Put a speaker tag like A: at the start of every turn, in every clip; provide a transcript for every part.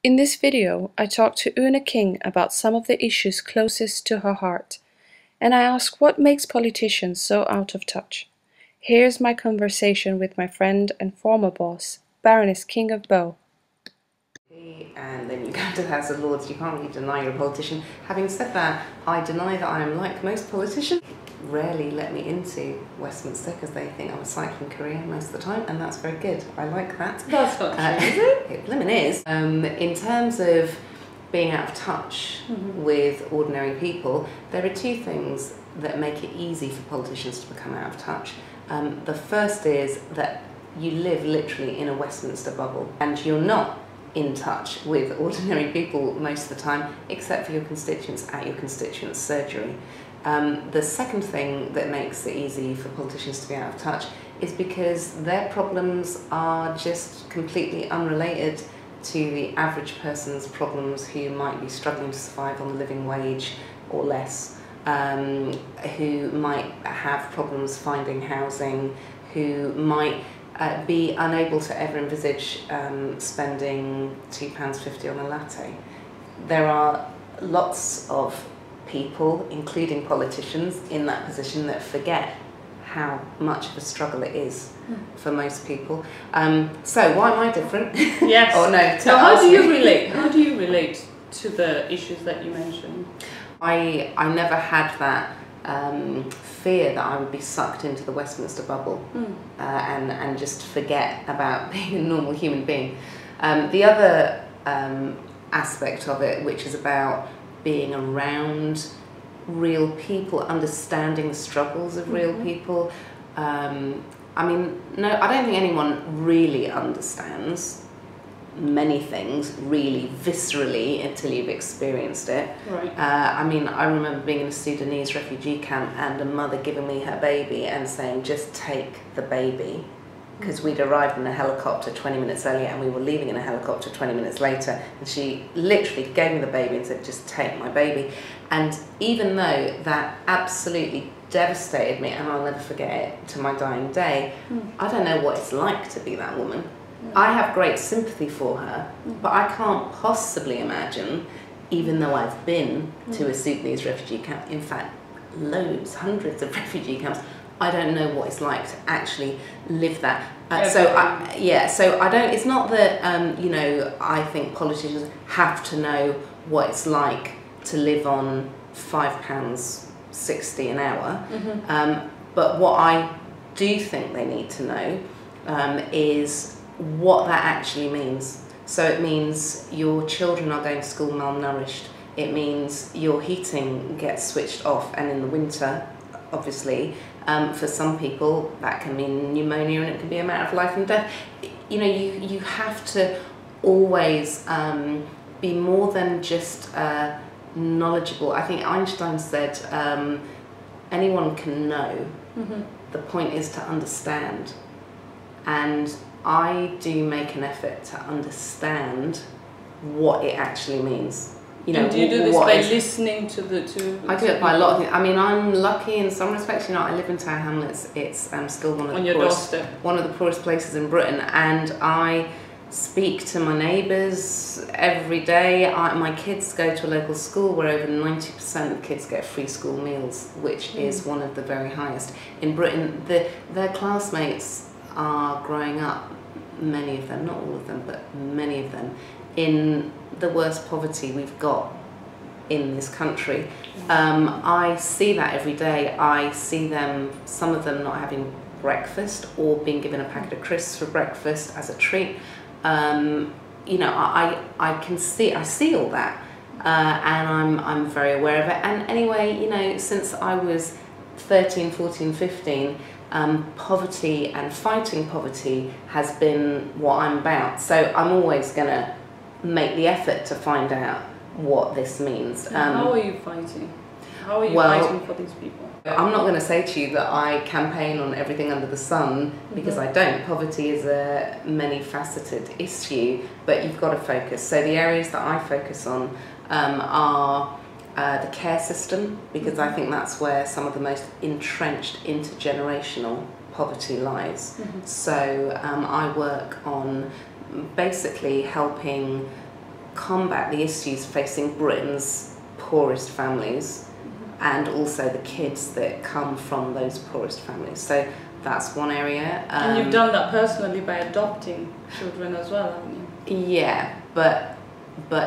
A: In this video, I talked to Oona King about some of the issues closest to her heart, and I asked what makes politicians so out of touch. Here's my conversation with my friend and former boss, Baroness King of Bow.
B: And then you go to the House of Lords, you can't really deny you're a politician. Having said that, I deny that I am like most politicians. Rarely let me into Westminster because they think I'm a cycling career most of the time, and that's very good. I like that.
A: That's not true, is it?
B: It blimmin' is. In terms of being out of touch with ordinary people, there are two things that make it easy for politicians to become out of touch. The first is that you live literally in a Westminster bubble, and you're not in touch with ordinary people most of the time, except for your constituents at your constituents' surgery. The second thing that makes it easy for politicians to be out of touch is because their problems are just completely unrelated to the average person's problems who might be struggling to survive on the living wage or less, who might have problems finding housing, who might be unable to ever envisage spending £2.50 on a latte. There are lots of people, including politicians, in that position that forget how much of a struggle it is for most people. So why am I different?
A: Yes.
B: Oh no.
A: So how do you relate? How do you relate to the issues that you mentioned?
B: I never had that fear that I would be sucked into the Westminster bubble and just forget about being a normal human being. The other aspect of it, which is about being around real people, understanding the struggles of real people. I mean, no, I don't think anyone really understands many things really viscerally until you've experienced it.
A: Right.
B: I mean, I remember being in a Sudanese refugee camp and a mother giving me her baby and saying, just take the baby. Because we'd arrived in a helicopter 20 minutes earlier and we were leaving in a helicopter 20 minutes later, and she literally gave me the baby and said, just take my baby. And even though that absolutely devastated me, and I'll never forget it to my dying day, I don't know what it's like to be that woman. I have great sympathy for her, but I can't possibly imagine, even though I've been to a Sudanese refugee camp, in fact, loads, hundreds of refugee camps, I don't know what it's like to actually live that. So I don't, it's not that, you know, I think politicians have to know what it's like to live on £5.60 an hour. But what I do think they need to know is what that actually means. So it means your children are going to school malnourished. It means your heating gets switched off, and in the winter, obviously, for some people that can mean pneumonia, and it can be a matter of life and death. You know, you have to always be more than just knowledgeable. I think Einstein said anyone can know. The point is to understand. And I do make an effort to understand what it actually means. You know,
A: and do you do this by listening to the two?
B: I do it by a lot of things. I mean, I'm lucky in some respects. You know, I live in Tower Hamlets. It's still one of the poorest places in Britain, and I speak to my neighbours every day. My kids go to a local school where over 90% of kids get free school meals, which is one of the very highest in Britain. Their classmates are growing up, many of them, not all of them, but many of them, in the worst poverty we've got in this country. I see that every day. I see them, some of them not having breakfast or being given a packet of crisps for breakfast as a treat. You know, I see all that, and I'm very aware of it. And anyway, you know, since I was 13, 14, 15, poverty and fighting poverty has been what I'm about. So I'm always going to make the effort to find out what this means.
A: How are you fighting? How are you fighting for these people?
B: I'm not going to say to you that I campaign on everything under the sun, because I don't. Poverty is a many-faceted issue, but you've got to focus. So the areas that I focus on are the care system, because I think that's where some of the most entrenched intergenerational poverty lies. So I work on basically helping combat the issues facing Britain's poorest families and also the kids that come from those poorest families. So that's one area.
C: And you've done that personally by adopting children as well, haven't you?
B: Yeah, but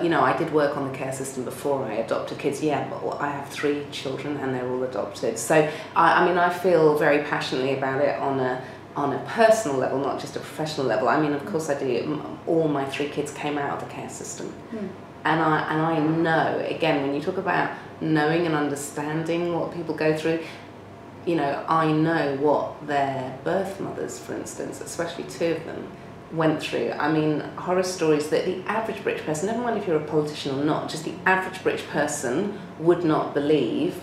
B: you know, I did work on the care system before I adopted kids. Yeah, but I have 3 children and they're all adopted. So I mean, I feel very passionately about it on a personal level, not just a professional level. I mean, of course I do. All my 3 kids came out of the care system. And I know, again, when you talk about knowing and understanding what people go through, you know, I know what their birth mothers, for instance, especially 2 of them, went through. I mean, horror stories that the average British person, never mind if you're a politician or not, just the average British person would not believe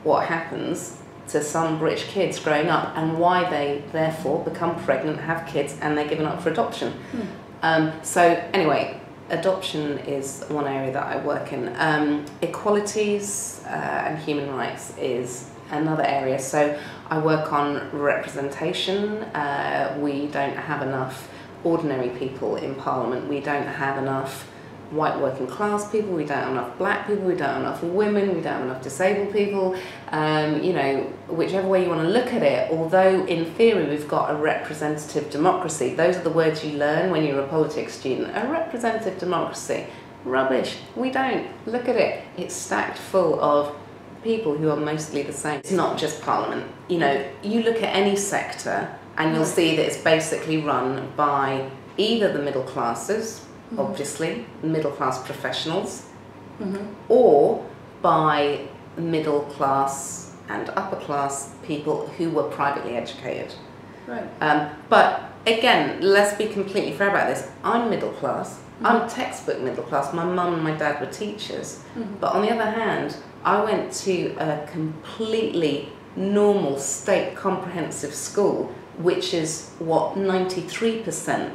B: what happens to some British kids growing up and why they therefore become pregnant, have kids, and they're given up for adoption. So anyway, adoption is one area that I work in. Equalities and human rights is another area. So I work on representation. We don't have enough ordinary people in Parliament. We don't have enough white working class people, we don't have enough black people, we don't have enough women, we don't have enough disabled people. You know, whichever way you want to look at it, although in theory we've got a representative democracy, those are the words you learn when you're a politics student. A representative democracy, rubbish, we don't. Look at it, it's stacked full of people who are mostly the same. It's not just Parliament. You know, you look at any sector and you'll see that it's basically run by either the middle classes, obviously, middle class professionals, or by middle class and upper class people who were privately educated.
C: Right.
B: But again, let's be completely fair about this. I'm middle class. I'm textbook middle class. My mum and my dad were teachers. But on the other hand, I went to a completely normal state comprehensive school, which is what 93%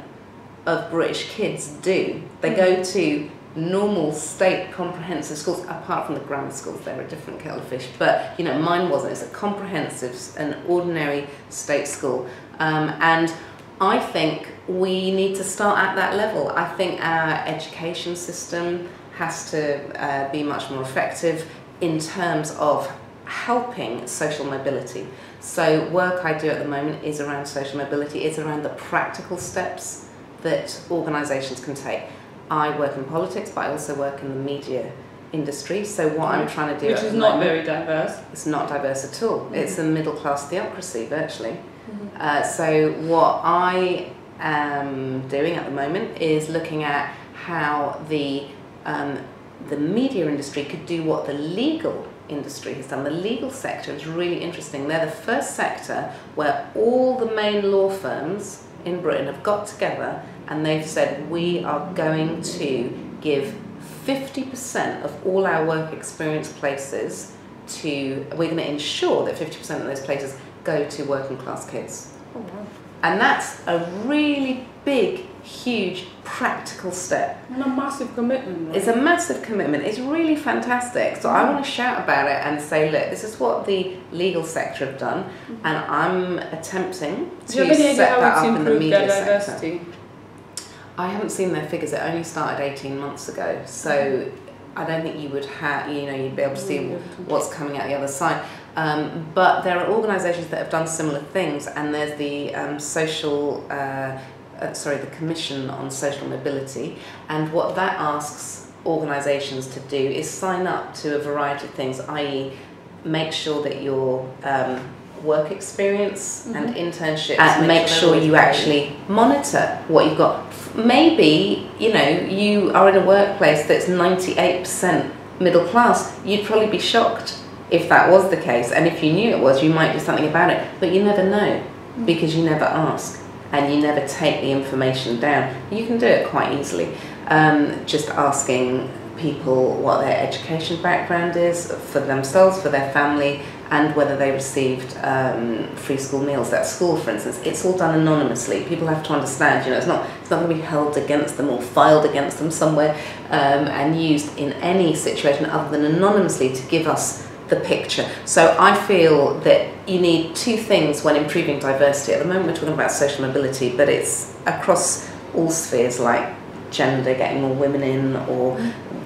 B: of British kids do. They go to normal state comprehensive schools, apart from the grammar schools, they're a different kettle of fish. But you know, mine wasn't. It's a comprehensive, an ordinary state school. And I think we need to start at that level. I think our education system has to be much more effective in terms of helping social mobility. So work I do at the moment is around social mobility, it's around the practical steps that organisations can take. I work in politics, but I also work in the media industry. So what I'm trying to do,
C: which is not very diverse.
B: It's not diverse at all. It's a middle class theocracy virtually. So what I am doing at the moment is looking at how the media industry could do what the legal industry has done. The legal sector is really interesting. They're the first sector where all the main law firms in Britain have got together and they've said, we are going to give 50% of all our work experience places to, we're going to ensure that 50% of those places go to working class kids.
C: Oh, wow.
B: And that's a really big, huge, practical step.
C: And a massive commitment, right?
B: It's a massive commitment. It's really fantastic. So I want to shout about it and say, look, this is what the legal sector have done, and I'm attempting to set that up in the media sector. I haven't seen their figures. It only started 18 months ago, so I don't think you would have, you know, you'd be able to see what's coming out the other side. But there are organisations that have done similar things, and there's the the Commission on Social Mobility, and what that asks organisations to do is sign up to a variety of things, i.e. make sure that your work experience and internships, and make sure you actually monitor what you've got. Maybe, you know, you are in a workplace that's 98% middle class, you'd probably be shocked if that was the case, and if you knew it was, you might do something about it, but you never know, because you never ask. And you never take the information down. You can do it quite easily. Just asking people what their education background is for themselves, for their family, and whether they received free school meals at school, for instance. It's all done anonymously. People have to understand, you know, it's not going to be held against them or filed against them somewhere and used in any situation other than anonymously to give us the picture. So I feel that you need 2 things when improving diversity. At the moment we're talking about social mobility, but it's across all spheres like gender, getting more women in, or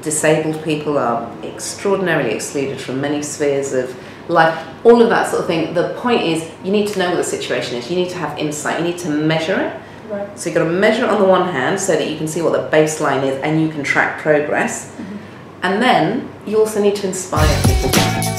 B: disabled people are extraordinarily excluded from many spheres of life, all of that sort of thing. The point is, you need to know what the situation is, you need to have insight, you need to measure it.
C: Right.
B: So you've got to measure it on the one hand so that you can see what the baseline is and you can track progress. And then you also need to inspire people.